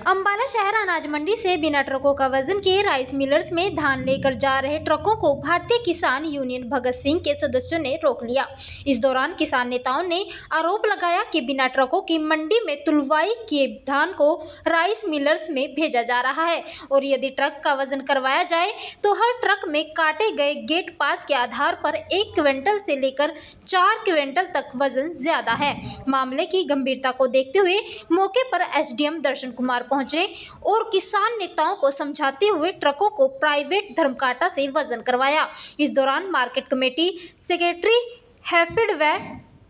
अंबाला शहर अनाज मंडी से बिना ट्रकों का वजन के राइस मिलर्स में धान लेकर जा रहे ट्रकों को भारतीय किसान यूनियन भगत सिंह के सदस्यों ने रोक लिया। इस दौरान किसान नेताओं ने आरोप लगाया कि बिना ट्रकों की मंडी में तुलवाई किए धान को राइस मिलर्स में भेजा जा रहा है और यदि ट्रक का वजन करवाया जाए तो हर ट्रक में काटे गए गेट पास के आधार पर 1 क्विंटल से लेकर 4 क्विंटल तक वजन ज्यादा है। मामले की गंभीरता को देखते हुए मौके पर एसडीएम दर्शन कुमार पहुंचे और किसान नेताओं को समझाते हुए ट्रकों को प्राइवेट धर्मकांटा से वजन करवाया। इस दौरान मार्केट कमेटी सेक्रेटरी हैफिड व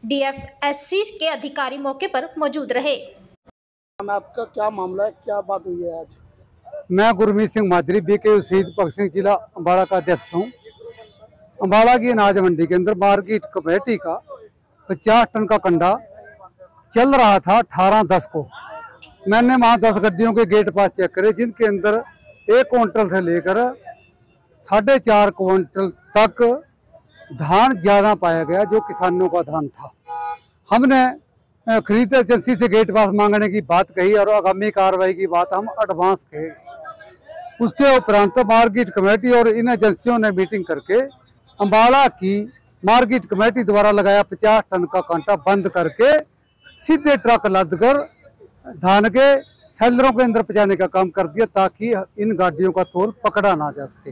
डीएफएससी के अधिकारी मौके पर मौजूद रहे। आपका क्या मामला है, क्या बात हुई है आज? मैं गुरमीत सिंह माजरी बीके शहीद भगत सिंह जिला अम्बाला का अध्यक्ष हूँ। अम्बाला की अनाज मंडी के अंदर मार्केट कमेटी का 50 टन का कंडा चल रहा था 18/10 को। मैंने वहाँ 10 गड्डियों के गेट पास चेक करे जिनके अंदर 1 क्विंटल से लेकर 4.5 क्विंटल तक धान ज्यादा पाया गया, जो किसानों का धान था। हमने खरीद एजेंसी से गेट पास मांगने की बात कही और आगामी कार्रवाई की बात हम एडवांस कहे। उसके उपरांत मार्केट कमेटी और इन एजेंसियों ने मीटिंग करके अम्बाला की मार्केट कमेटी द्वारा लगाया 50 टन का कांटा बंद करके सीधे ट्रक लद कर धान के सेलरों के अंदर पहुंचाने का काम कर दिया, ताकि इन गाड़ियों का तोल पकड़ा ना जा सके।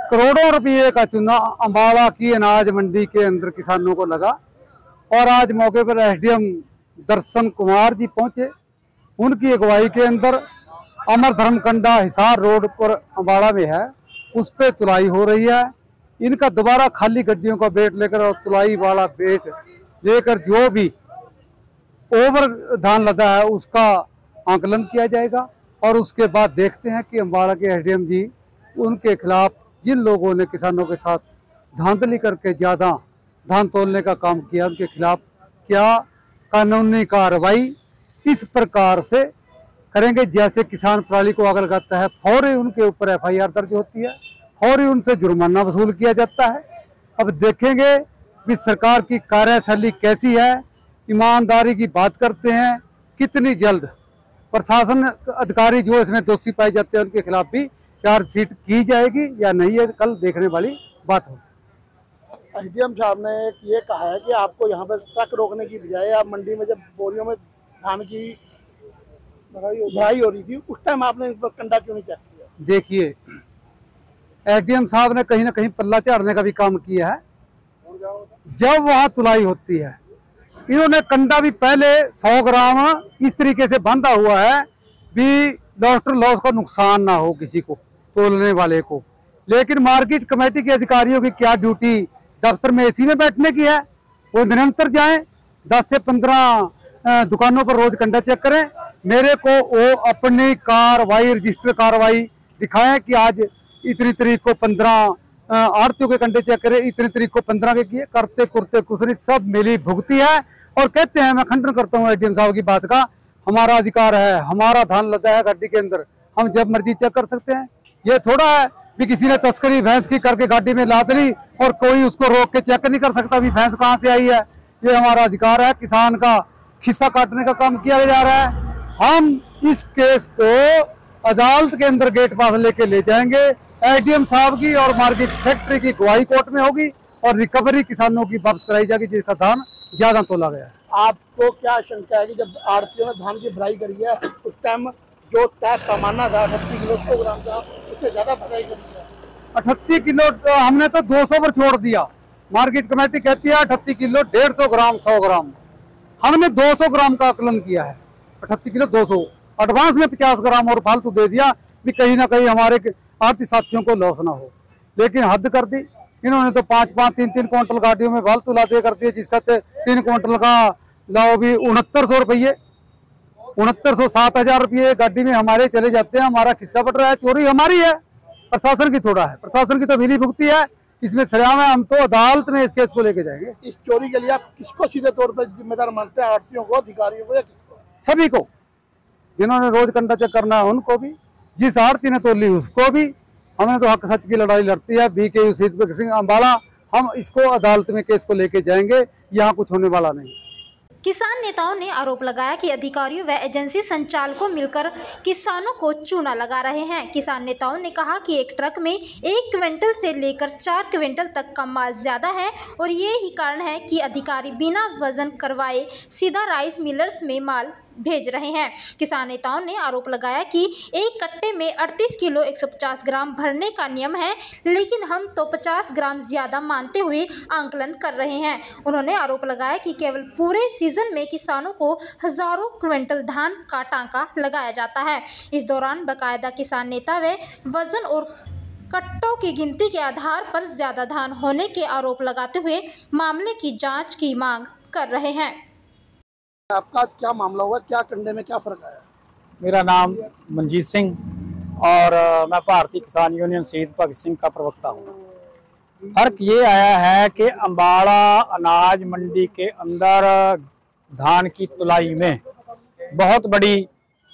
करोड़ों रुपये का चूना अम्बाला की अनाज मंडी के अंदर किसानों को लगा और आज मौके पर एसडीएम दर्शन कुमार जी पहुंचे। उनकी अगुवाई के अंदर अमर धर्मकंडा हिसार रोड पर अम्बाला में है, उस पर तुलाई हो रही है। इनका दोबारा खाली गड्डियों का वेट लेकर और तुलाई वाला वेट लेकर जो भी ओवर धान लदा है उसका आंकलन किया जाएगा और उसके बाद देखते हैं कि अम्बाला के एसडीएम जी उनके खिलाफ जिन लोगों ने किसानों के साथ धांधली करके ज़्यादा धान तोलने का काम किया उनके खिलाफ क्या कानूनी कार्रवाई इस प्रकार से करेंगे। जैसे किसान प्रणाली को आग लगाता है, फौरी उनके ऊपर एफआईआर दर्ज होती है, फौरी उनसे जुर्माना वसूल किया जाता है। अब देखेंगे कि सरकार की कार्यशैली कैसी है, ईमानदारी की बात करते हैं, कितनी जल्द प्रशासन अधिकारी जो इसमें दोषी पाए जाते हैं उनके खिलाफ भी चार्जशीट की जाएगी या नहीं, है कल देखने वाली बात होगी। एसडीएम साहब ने ये कहा है कि आपको यहाँ पर ट्रक रोकने की बजाय आप मंडी में जब बोरियों में धान की भराई हो रही थी उस टाइम आपने कंडा क्यों नहीं चेक किया? देखिए, एसडीएम साहब ने कहीं ना कहीं पल्ला झाड़ने का भी काम किया है। जब वहाँ तुलाई होती है इन्होंने कंडा भी पहले 100 ग्राम इस तरीके से बांधा हुआ है भी लॉस का नुकसान ना हो किसी को, तोलने वाले को। लेकिन मार्केट कमेटी के अधिकारियों की क्या ड्यूटी दफ्तर में एसी में बैठने की है? वो निरंतर जाएं, 10 से 15 दुकानों पर रोज कंडा चेक करें। मेरे को वो अपनी कार्रवाई रजिस्टर कार्रवाई दिखाएं कि आज इतनी तारीख को 15 आरतियों के कंडे चेक करे, इतनी तारीख को 15 के किए। करते कुर्ते कुछ नहीं, सब मिली भुगती है और कहते हैं, मैं खंडन करता हूँ एसडीएम साहब की बात का, हमारा अधिकार है, हमारा धान लगा है गाड़ी के अंदर, हम जब मर्जी चेक कर सकते हैं। ये थोड़ा है कि किसी ने तस्करी भैंस की करके गाड़ी में लाद ली और कोई उसको रोक के चेक नहीं कर सकता भी भैंस कहाँ से आई है। ये हमारा अधिकार है, किसान का खिस्सा काटने का काम किया जा रहा है। हम इस केस को अदालत के अंदर गेट पास लेके ले जाएंगे। एसडीएम साहब की और मार्केट सेक्रेटरी की गवाही कोर्ट में होगी और रिकवरी किसानों की वापस कराई जाएगी जिसका धान ज्यादा तोला गया है। आपको क्या शंका है कि जब आड़तियों ने धान की भराई करी है उस टाइम जो तय पैमाना था 38 किलो 100 ग्राम का, उससे ज्यादा भराई करी है? 38 किलो हमने तो 200 पर छोड़ दिया। मार्केट कमेटी कहती है 38 किलो 150 ग्राम 100 ग्राम, हमने 200 ग्राम का आकलन किया है। 38 किलो 200, एडवांस में 50 ग्राम और फालतू दे दिया भी कहीं ना कहीं हमारे आर्थिक साथियों को लॉस ना हो। लेकिन हद कर दी इन्होंने तो 5-5, 3-3 क्विंटल गाड़ियों में फालतू लादे कर दिए, जिसका 3 क्विंटल का लाओ भी 6900 रुपये, 6900 7000 रुपये गाड़ी में हमारे चले जाते हैं। हमारा खिस्सा बट रहा है, चोरी हमारी है, प्रशासन की थोड़ा है, प्रशासन की तो मिली भुगती है, इसमें सरेआम है। हम तो अदालत में इस केस को लेके जाएंगे। इस चोरी के लिए आप किसको सीधे तौर पर जिम्मेदार मानते हैं? आड़तियों को, अधिकारियों को, या किसको? सभी को, जिन्होंने रोज कंडा चेक करना है उनको भी, जिस आड़ती ने तोली उसको भी। हमने तो हक सच की लड़ाई लड़ती है बीके शहीद भगत सिंह अम्बाला। हम इसको अदालत में केस को लेके जाएंगे, यहाँ कुछ होने वाला नहीं। किसान नेताओं ने आरोप लगाया कि अधिकारियों व एजेंसी संचालकों मिलकर किसानों को चूना लगा रहे हैं। किसान नेताओं ने कहा कि एक ट्रक में 1 क्विंटल से लेकर 4 क्विंटल तक का माल ज्यादा है और ये ही कारण है कि अधिकारी बिना वजन करवाए सीधा राइस मिलर्स में माल भेज रहे हैं। किसान नेताओं ने आरोप लगाया कि एक कट्टे में 38 किलो 150 ग्राम भरने का नियम है, लेकिन हम तो 50 ग्राम ज्यादा मानते हुए आंकलन कर रहे हैं। उन्होंने आरोप लगाया कि केवल पूरे सीजन में किसानों को हजारों क्विंटल धान का टांका लगाया जाता है। इस दौरान बाकायदा किसान नेता व वजन और कट्टों की गिनती के आधार पर ज्यादा धान होने के आरोप लगाते हुए मामले की जांच की मांग कर रहे हैं। आपका आज क्या मामला हुआ, क्या कंडे में क्या फर्क आया? मेरा नाम मनजीत सिंह और मैं भारतीय किसान यूनियन शहीद भगत सिंह का प्रवक्ता हूँ। फर्क ये आया है कि अम्बाड़ा अनाज मंडी के अंदर धान की तुलाई में बहुत बड़ी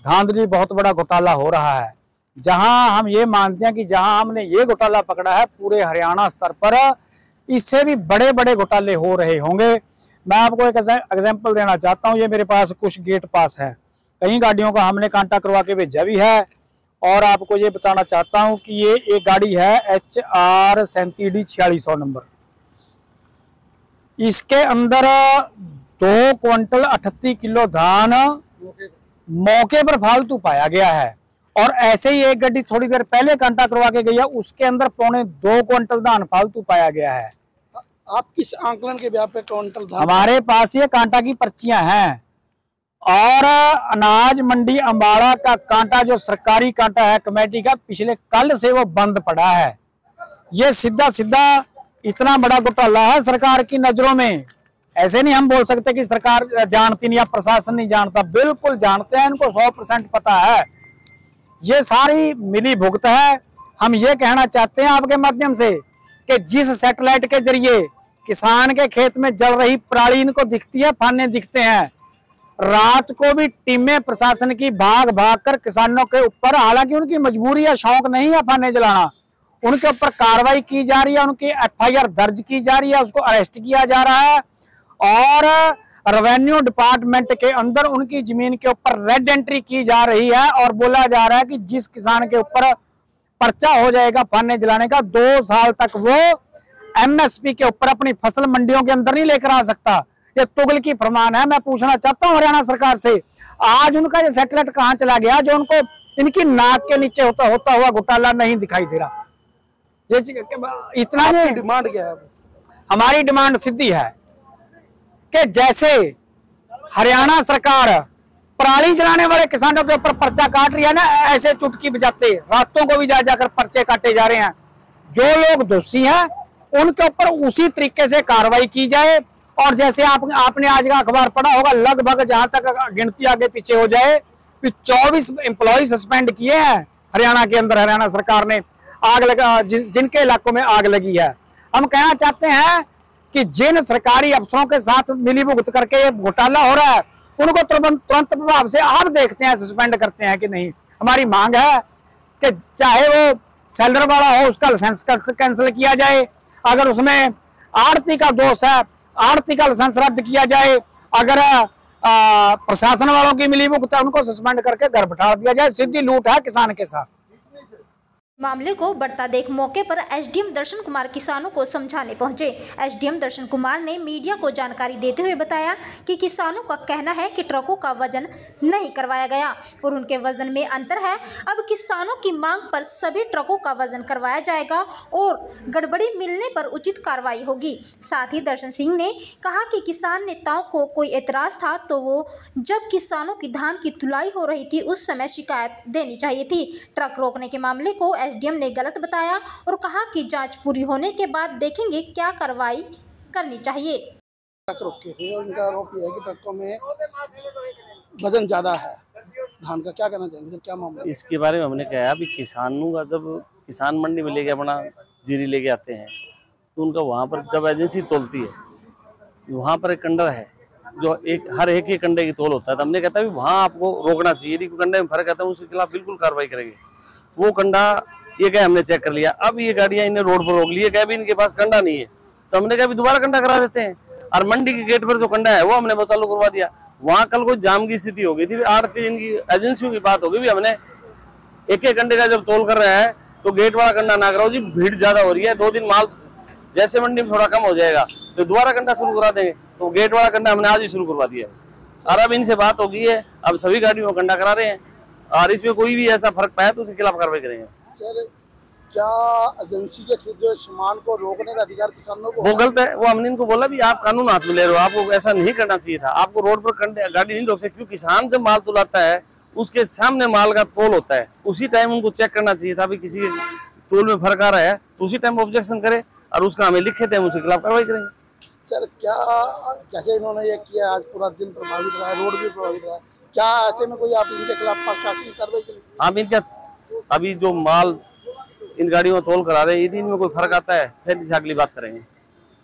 धांधली, बहुत बड़ा घोटाला हो रहा है। जहां हम ये मानते हैं कि जहां हमने ये घोटाला पकड़ा है, पूरे हरियाणा स्तर पर इससे भी बड़े बड़े घोटाले हो रहे होंगे। मैं आपको एक एग्जाम्पल देना चाहता हूँ। ये मेरे पास कुछ गेट पास है, कई गाड़ियों का हमने कांटा करवा के भेजा भी है। और आपको ये बताना चाहता हूँ कि ये एक गाड़ी है HR 37D 4600 नंबर। इसके अंदर 2 क्विंटल 38 किलो धान मौके पर फालतू पाया गया है। और ऐसे ही एक गाड़ी थोड़ी देर पहले कांटा करवा के गई है, उसके अंदर 2.25 क्विंटल धान फालतू पाया गया है। आप किस आंकलन के ब्याह पे क्विंटल धान? हमारे पास ये कांटा की पर्चियां हैं और अनाज मंडी अम्बाड़ा का कांटा जो सरकारी कांटा है कमेटी का, पिछले कल से वो बंद पड़ा है। ये सीधा सीधा इतना बड़ा घोटाला है सरकार की नजरों में। ऐसे नहीं हम बोल सकते कि सरकार जानती नहीं या प्रशासन नहीं जानता, बिल्कुल जानते हैं, इनको 100% पता है। ये सारी मिली भुगत है। हम ये कहना चाहते हैं आपके माध्यम से कि जिस सैटेलाइट के जरिए किसान के खेत में जल रही पराली इनको दिखती है, फाने दिखते हैं, रात को भी टीमें प्रशासन की भाग भाग कर किसानों के ऊपर, हालांकि उनकी मजबूरी या शौक नहीं है फाने जलाना, उनके ऊपर कार्रवाई की जा रही है, उनकी FIR दर्ज की जा रही है, उसको अरेस्ट किया जा रहा है। और रेवेन्यू डिपार्टमेंट के अंदर उनकी जमीन के ऊपर रेड एंट्री की जा रही है और बोला जा रहा है कि जिस किसान के ऊपर पर्चा हो जाएगा फाने जलाने का, 2 साल तक वो MSP के ऊपर अपनी फसल मंडियों के अंदर नहीं लेकर आ सकता। ये तुगलकी फरमान है। मैं पूछना चाहता हूँ हरियाणा सरकार से, आज उनका ये सैटेलाइट कहाँ चला गया जो उनको इनकी नाक के नीचे होता हुआ घोटाला नहीं दिखाई दे रहा? ये इतना नहीं। डिमांड क्या है? हमारी डिमांड सीधी है कि जैसे हरियाणा सरकार पराली जलाने वाले किसानों के ऊपर पर्चा काट रही है ना, ऐसे चुटकी बजाते रातों को भी जा जाकर पर्चे काटे जा रहे हैं। जो लोग दोषी हैं उनके ऊपर उसी तरीके से कार्रवाई की जाए। और जैसे आपने आज का अखबार पढ़ा होगा, लगभग जहां तक गिनती आगे पीछे हो जाए, 24 एम्प्लॉय सस्पेंड किए हैं हरियाणा के अंदर। हरियाणा सरकार ने आग लगा, जिनके इलाकों में आग लगी है। हम कहना चाहते हैं कि जिन सरकारी अफसरों के साथ मिलीभुगत करके ये घोटाला हो रहा है, उनको तुरंत प्रभाव से आप देखते हैं सस्पेंड करते हैं कि नहीं। हमारी मांग है कि चाहे वो सेलर वाला हो, उसका लाइसेंस कैंसिल किया जाए। अगर उसमें आड़ती का दोष है, आड़ती का लाइसेंस रद्द किया जाए। अगर प्रशासन वालों की मिलीभुगत है, उनको सस्पेंड करके घर बैठा दिया जाए। सीधी लूट है किसान के साथ। मामले को बढ़ता देख मौके पर SDM दर्शन कुमार किसानों को समझाने पहुंचे। SDM दर्शन कुमार ने मीडिया को जानकारी देते हुए बताया कि किसानों का कहना है कि ट्रकों का वजन नहीं करवाया गया और उनके वजन में अंतर है। अब किसानों की मांग पर सभी ट्रकों का वजन करवाया जाएगा और गड़बड़ी मिलने पर उचित कार्रवाई होगी। साथ ही दर्शन सिंह ने कहा कि किसान नेताओं को कोई एतराज था तो वो जब किसानों की धान की तुलाई हो रही थी उस समय शिकायत देनी चाहिए थी। ट्रक रोकने के मामले को SDM ने गलत बताया और कहा कि जांच पूरी होने के बाद देखेंगे क्या कार्रवाई करनी चाहिए। ट्रक रोके थे और इनका आरोप यह है कि ट्रकों में वजन ज्यादा है धान का। क्या कहना चाहेंगे सर, क्या मामला? इसके बारे में हमने कहा अभी किसानों का जब किसान मंडी में लेके अपना जीरी लेके आते हैं तो उनका वहाँ पर जब एजेंसी तोलती है, वहाँ पर एक कंडा है जो हर एक ही कंडे की तोल होता है। तो हमने कहता है वहाँ आपको रोकना चाहिए, यदि कंडे में फर्क आता है उसके खिलाफ बिल्कुल कार्रवाई करेंगे। वो कंडा ये क्या हमने चेक कर लिया। अब ये गाड़ियां इन्हें रोड पर रोक ली है, क्या भी इनके पास कंडा नहीं है। तो हमने कहा दोबारा कंडा करा देते हैं। और मंडी के गेट पर जो कंडा है वो हमने वो चालू करवा दिया। वहां कल कोई जाम की स्थिति हो गई थी, आड़ती इनकी एजेंसियों की बात होगी भी हमने एक कंडे का जब तोल कर रहा है तो गेट वाला कंडा ना कराओ जी, भीड़ ज्यादा हो रही है, 2 दिन माल जैसे मंडी में थोड़ा कम हो जाएगा तो दोबारा कंडा शुरू करा देंगे। तो गेट वाला कंडा हमने आज ही शुरू करवा दिया है और अब इनसे बात हो गई है, अब सभी गाड़ियों में कंडा करा रहे हैं और इसमें कोई भी ऐसा फर्क पाया तो उसके खिलाफ कार्रवाई करेंगे। सर क्या एजेंसी के खरीदे सामान को रोकने का अधिकार किसानों को? वो गलत है, वो हमने इनको बोला भी आप कानून हाथ में ले रहे हो, आपको ऐसा नहीं करना चाहिए था, आपको रोड पर गाड़ी नहीं रोक सकते क्योंकि किसान जब माल तुलाता है उसके सामने माल का तोल होता है, उसी टाइम उनको चेक करना चाहिए था। किसी के तोल में फर्क आ रहा है तो उसी टाइम ऑब्जेक्शन करे और उसका हमें लिखे थे, हम उसके खिलाफ कार्रवाई करेंगे। सर क्या जैसे इन्होंने ये किया, आज पूरा दिन प्रभावित रहा है, रोड भी प्रभावित रहा है, क्या ऐसे में कोई आप इनके खिलाफ प्रशासनिक कार्रवाई करेंगे? आप इनका अभी जो माल इन गाड़ियों में तोल करा रहे हैं यदि इनमें कोई फर्क आता है फिर अगली बात करेंगे।